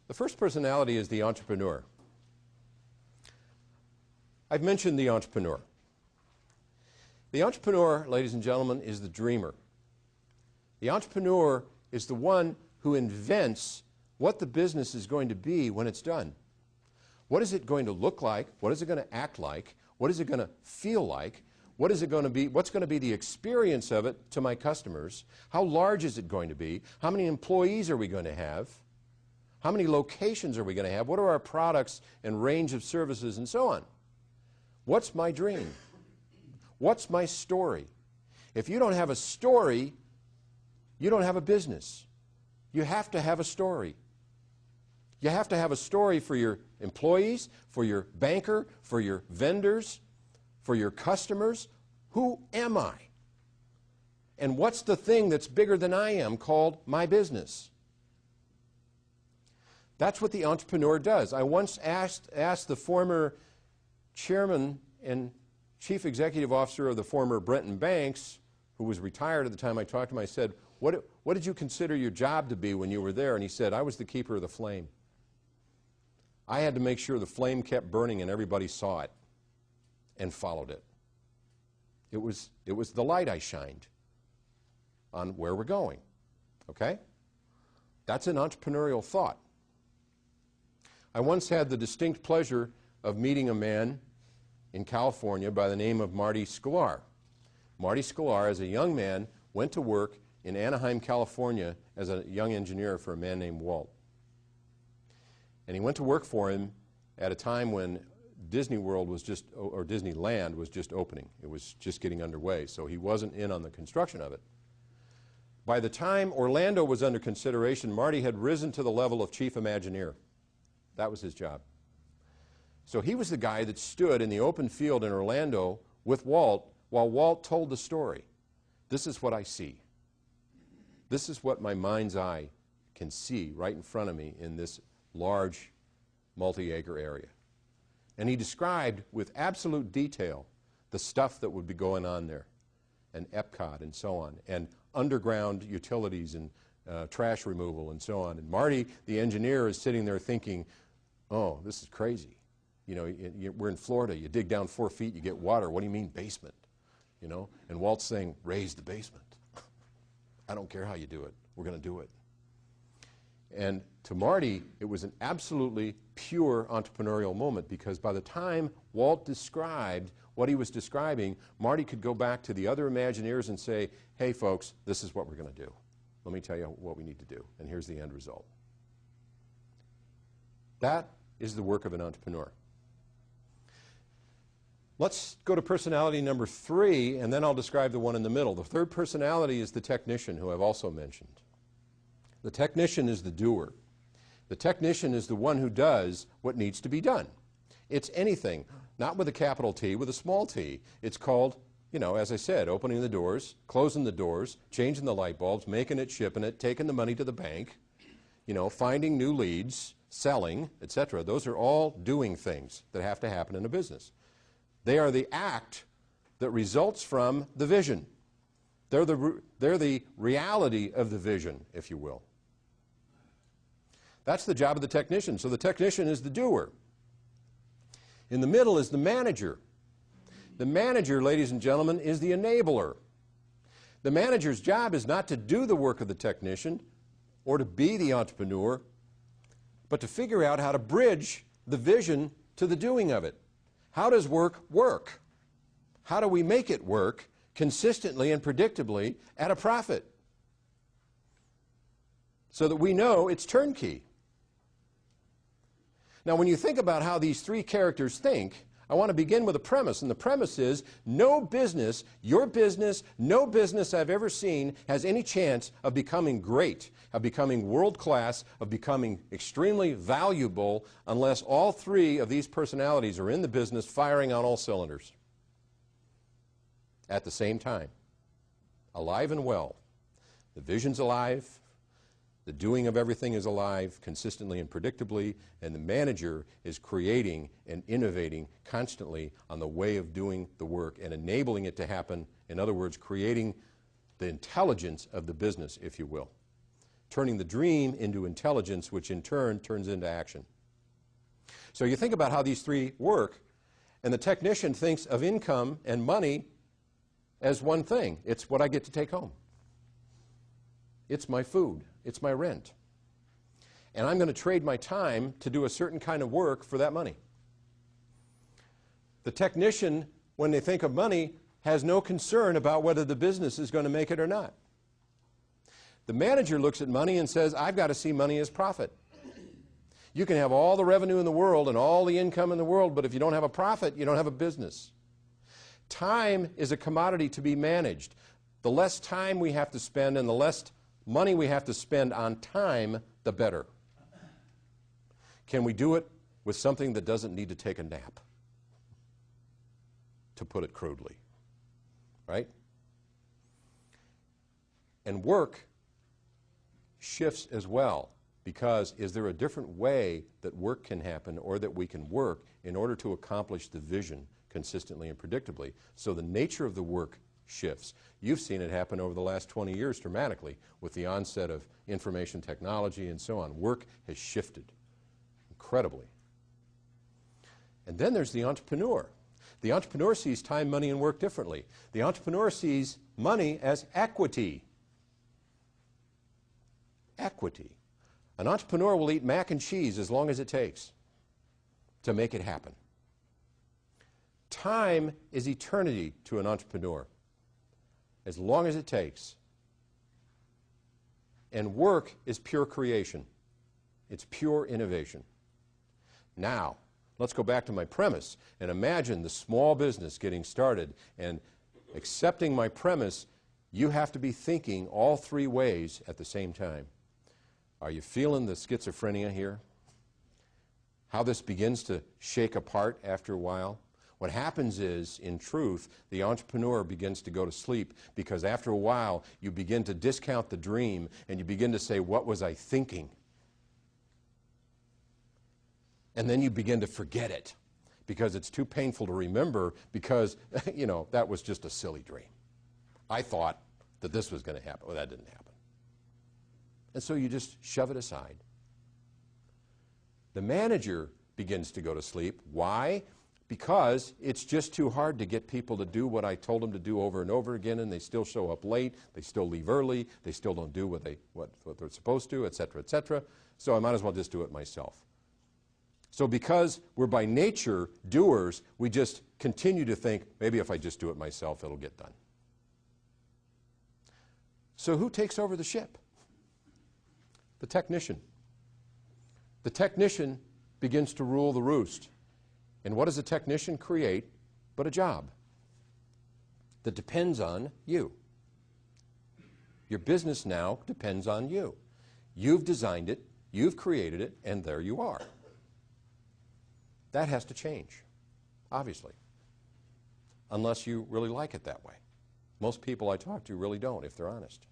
The first personality is the entrepreneur. I've mentioned the entrepreneur. The entrepreneur, ladies and gentlemen, is the dreamer. The entrepreneur is the one who invents what the business is going to be when it's done. What is it going to look like? What is it going to act like? What is it going to feel like? What is it going to be? What's going to be the experience of it to my customers? How large is it going to be? How many employees are we going to have? How many locations are we going to have? What are our products and range of services and so on? What's my dream? What's my story? If you don't have a story, you don't have a business. You have to have a story. You have to have a story for your employees, for your banker, for your vendors, for your customers. Who am I? And what's the thing that's bigger than I am called my business? That's what the entrepreneur does. I once asked the former chairman and chief executive officer of the former Brenton Banks, who was retired at the time I talked to him, I said, what did you consider your job to be when you were there? And he said, I was the keeper of the flame. I had to make sure the flame kept burning and everybody saw it and followed it. It was the light I shined on where we're going. Okay? That's an entrepreneurial thought. I once had the distinct pleasure of meeting a man in California by the name of Marty Sklar. Marty Sklar, as a young man, went to work in Anaheim, California as a young engineer for a man named Walt. And he went to work for him at a time when Disney World was just, or Disneyland was just opening. It was just getting underway, so he wasn't in on the construction of it. By the time Orlando was under consideration, Marty had risen to the level of chief Imagineer. That was his job. So he was the guy that stood in the open field in Orlando with Walt while Walt told the story. This is what I see. This is what my mind's eye can see right in front of me in this large multi-acre area. And he described with absolute detail the stuff that would be going on there, and Epcot and so on, and underground utilities and trash removal and so on. And Marty, the engineer, is sitting there thinking, oh, this is crazy. You know, we're in Florida. You dig down 4 feet, you get water. What do you mean basement? You know, and Walt's saying, raise the basement. I don't care how you do it. We're going to do it. And to Marty, it was an absolutely pure entrepreneurial moment, because by the time Walt described what he was describing, Marty could go back to the other Imagineers and say, hey folks, this is what we're going to do. Let me tell you what we need to do, and here's the end result. That is the work of an entrepreneur. Let's go to personality number 3, and then I'll describe the one in the middle. The third personality is the technician, who I've also mentioned. The technician is the doer. The technician is the one who does what needs to be done. It's anything, not with a capital T, with a small t. It's called, you know, as I said, opening the doors, closing the doors, changing the light bulbs, making it, shipping it, taking the money to the bank, you know, finding new leads, selling, etc. Those are all doing things that have to happen in a business. They are the act that results from the vision. They're the reality of the vision, if you will. That's the job of the technician. So the technician is the doer. In the middle is the manager. The manager, ladies and gentlemen, is the enabler. The manager's job is not to do the work of the technician or to be the entrepreneur, but to figure out how to bridge the vision to the doing of it. How does work work? How do we make it work consistently and predictably at a profit so that we know it's turnkey? Now, when you think about how these three characters think, I want to begin with a premise, and the premise is no business, your business, no business I've ever seen has any chance of becoming great, of becoming world-class, of becoming extremely valuable unless all three of these personalities are in the business firing on all cylinders at the same time, alive and well. The vision's alive, the doing of everything is alive, consistently and predictably, and the manager is creating and innovating constantly on the way of doing the work and enabling it to happen. In other words, creating the intelligence of the business, if you will. turning the dream into intelligence, which in turn turns into action. So you think about how these three work, and the technician thinks of income and money as one thing. It's what I get to take home. It's my food. It's my rent. And I'm going to trade my time to do a certain kind of work for that money. The technician, when they think of money, has no concern about whether the business is going to make it or not. The manager looks at money and says, I've got to see money as profit. You can have all the revenue in the world and all the income in the world, but if you don't have a profit, you don't have a business. Time is a commodity to be managed. The less time we have to spend and the less money we have to spend on time, the better. Can we do it with something that doesn't need to take a nap? To put it crudely, right? And work shifts as well, because is there a different way that work can happen or that we can work in order to accomplish the vision consistently and predictably? So the nature of the work shifts. You've seen it happen over the last 20 years dramatically with the onset of information technology and so on. Work has shifted incredibly. And then there's the entrepreneur. The entrepreneur sees time, money, and work differently. The entrepreneur sees money as equity. Equity. An entrepreneur will eat mac and cheese as long as it takes to make it happen. Time is eternity to an entrepreneur, as long as it takes. And work is pure creation. It's pure innovation. Now, let's go back to my premise and imagine the small business getting started and accepting my premise. You have to be thinking all three ways at the same time. Are you feeling the schizophrenia here? How this begins to shake apart after a while? What happens is, in truth, the entrepreneur begins to go to sleep because after a while you begin to discount the dream and you begin to say, what was I thinking? And then you begin to forget it because it's too painful to remember because, you know, that was just a silly dream. I thought that this was going to happen. Well, that didn't happen. And so you just shove it aside. The manager begins to go to sleep. Why? Because it's just too hard to get people to do what I told them to do over and over again, and they still show up late, they still leave early, they still don't do what they're supposed to, etc., etc. So I might as well just do it myself. So because we're by nature doers, we just continue to think, maybe if I just do it myself, it'll get done. So who takes over the ship? The technician. The technician begins to rule the roost. And what does a technician create but a job that depends on you? Your business now depends on you. You've designed it, you've created it, and there you are. That has to change, obviously, unless you really like it that way. Most people I talk to really don't, if they're honest.